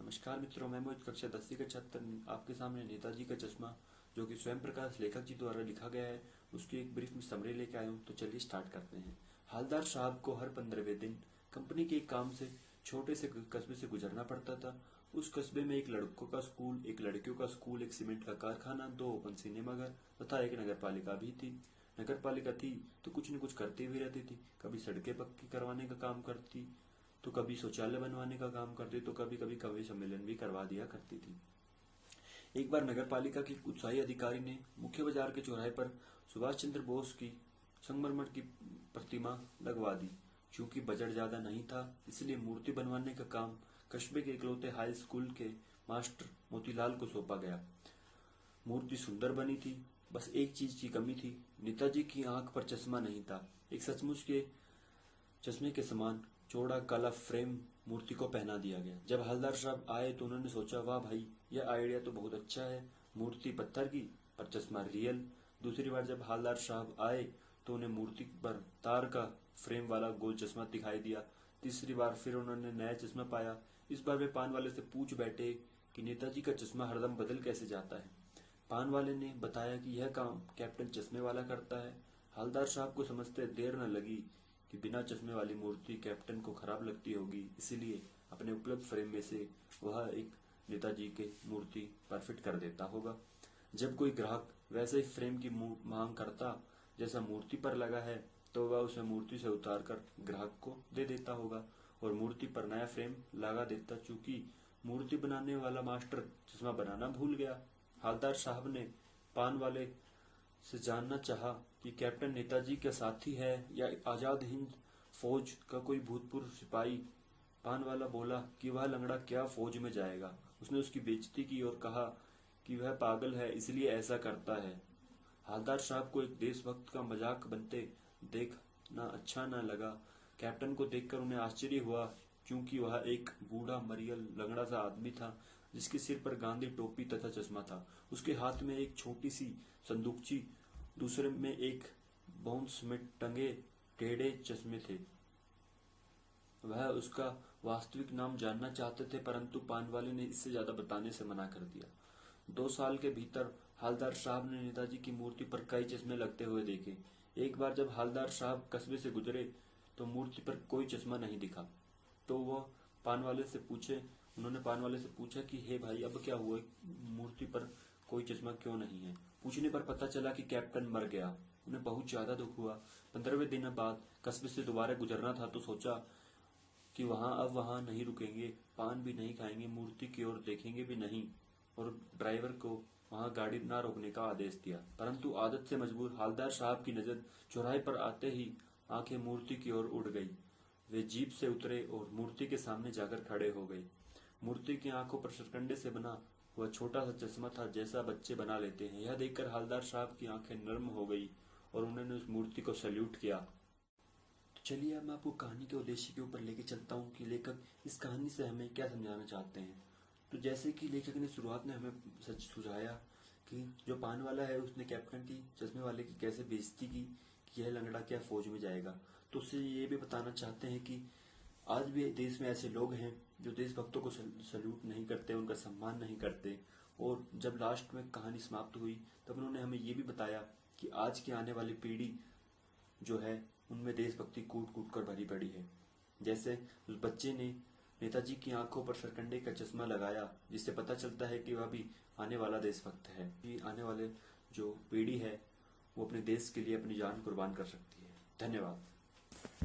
नमस्कार मित्रों, मैं मोहित कक्षा 10वीं का छात्र आपके सामने नेताजी का चश्मा जो कि स्वयं प्रकाश लेखक जी द्वारा लिखा गया है उसकी एक ब्रीफ में समरी लेके आया हूँ। तो चलिए स्टार्ट करते हैं। हालदार साहब को हर 15वें दिन कंपनी के एक काम से छोटे से कस्बे से गुजरना पड़ता था। उस कस्बे में एक लड़कों का स्कूल, एक लड़कियों का स्कूल, एक सीमेंट का कारखाना, 2 ओपन सिनेमा घर तथा एक नगर पालिका भी थी। नगर पालिका थी तो कुछ न कुछ करती हुई रहती थी। कभी सड़कें पक्की करवाने का काम करती, तो कभी शौचालय बनवाने का काम करती, तो कभी कभी कवि सम्मेलन भी करवा दिया करती थी। एक बार नगर पालिका के उत्साही अधिकारी ने मुख्य बाजार के चौराहे पर सुभाष चंद्र बोस की संगमरमर की प्रतिमा लगवा दी। चूंकि बजट ज्यादा नहीं था, इसलिए मूर्ति बनवाने का काम कस्बे के इकलौते हाई स्कूल के मास्टर मोतीलाल को सौंपा गया। मूर्ति सुंदर बनी थी, बस एक चीज की कमी थी, नेताजी की आंख पर चश्मा नहीं था। एक सचमुच के चश्मे के समान चौड़ा काला फ्रेम मूर्ति को पहना दिया गया। जब हवलदार साहब आए तो उन्होंने सोचा, वाह भाई, यह आइडिया तो बहुत अच्छा है। मूर्ति पत्थर की पर चश्मा रियल। दूसरी बार जब हवलदार साहब आए तो उन्हें मूर्ति पर तार का फ्रेम वाला गोल चश्मा दिखाई दिया। तीसरी बार फिर उन्होंने नया चश्मा पाया। इस बार वे पान वाले से पूछ बैठे कि नेताजी का चश्मा हरदम बदल कैसे जाता है। पान वाले ने बताया कि यह काम कैप्टन चश्मे वाला करता है। हवलदार साहब को समझते देर न लगी कि बिना चश्मे वाली मूर्ति कैप्टन को खराब लगती होगी, इसलिए अपने उपलब्ध फ्रेम में से वह एक नेताजी की मूर्ति पर फिट कर देता होगा। जब कोई ग्राहक वैसे ही फ्रेम की मांग करता जैसा मूर्ति पर लगा है, तो वह उसे मूर्ति से उतार कर ग्राहक को दे देता होगा और मूर्ति पर नया फ्रेम लगा देता। चूंकि मूर्ति बनाने वाला मास्टर चश्मा बनाना भूल गया, हवलदार साहब ने पान वाले से जानना चाहा कि कैप्टन नेताजी का साथी है या आजाद हिंद फौज का कोई भूतपूर्व सिपाही। पान वाला बोला कि वह लंगड़ा क्या फौज में जाएगा। उसने उसकी बेइज्जती की और कहा कि वह पागल है, इसलिए ऐसा करता है। हवलदार साहब को एक देशभक्त का मजाक बनते देखना अच्छा न लगा। कैप्टन को देखकर उन्हें आश्चर्य हुआ, क्योंकि वह एक बूढ़ा मरियल लंगड़ा सा आदमी था जिसके सिर पर गांधी टोपी तथा चश्मा था। उसके हाथ में एक छोटी सी संदूकची, दूसरे में एक बाउंस में टंगे टेढ़े चश्मे थे। वह उसका वास्तविक नाम जानना चाहते थे, परंतु पानवाले ने इससे ज्यादा बताने से मना कर दिया। 2 साल के भीतर हवलदार साहब ने नेताजी की मूर्ति पर कई चश्मे लगते हुए देखे। एक बार जब हवलदार साहब कस्बे से गुजरे तो मूर्ति पर कोई चश्मा नहीं दिखा। तो वह उन्होंने पान वाले से पूछा कि हे भाई, अब क्या हुआ, मूर्ति पर कोई चश्मा क्यों नहीं है। पूछने पर पता चला कि कैप्टन मर गया। उन्हें बहुत ज्यादा दुख हुआ। 15वें दिन बाद कस्बे से दोबारा गुजरना था तो सोचा कि अब वहां नहीं रुकेंगे, पान भी नहीं खाएंगे, मूर्ति की ओर देखेंगे भी नहीं और ड्राइवर को वहां गाड़ी न रोकने का आदेश दिया। परंतु आदत से मजबूर हवलदार साहब की नजर चौराहे पर आते ही आंखें मूर्ति की ओर उड़ गई। वे जीप से उतरे और मूर्ति के सामने जाकर खड़े हो गए। मूर्ति की आंखों पर सरकंडे से बना वह छोटा सा चश्मा था जैसा बच्चे बना लेते हैं। यह देखकर हवलदार साहब की आंखें नर्म हो गई और उन्होंने उस मूर्ति को सैल्यूट किया। तो चलिए अब मैं आपको कहानी के उद्देश्य के ऊपर लेके चलता हूँ कि लेखक इस कहानी से हमें क्या समझाना चाहते हैं। तो जैसे कि लेखक ने शुरुआत में हमें सच सुझाया कि जो पान वाला है उसने कैप्टन की चश्मे वाले की कैसे बेइज्जती की कि यह लंगड़ा क्या फौज में जाएगा। तो उससे ये भी बताना चाहते हैं कि आज भी देश में ऐसे लोग हैं जो देशभक्तों को सल्यूट नहीं करते, उनका सम्मान नहीं करते। और जब लास्ट में कहानी समाप्त हुई तब उन्होंने हमें ये भी बताया कि आज की आने वाली पीढ़ी जो है उनमें देशभक्ति कूट कूट कर भरी पड़ी है। जैसे उस बच्चे ने नेताजी की आंखों पर सरकंडे का चश्मा लगाया, जिससे पता चलता है कि वह भी आने वाला देशभक्त है। कि आने वाले जो पीढ़ी है वो अपने देश के लिए अपनी जान कुर्बान कर सकती है। धन्यवाद।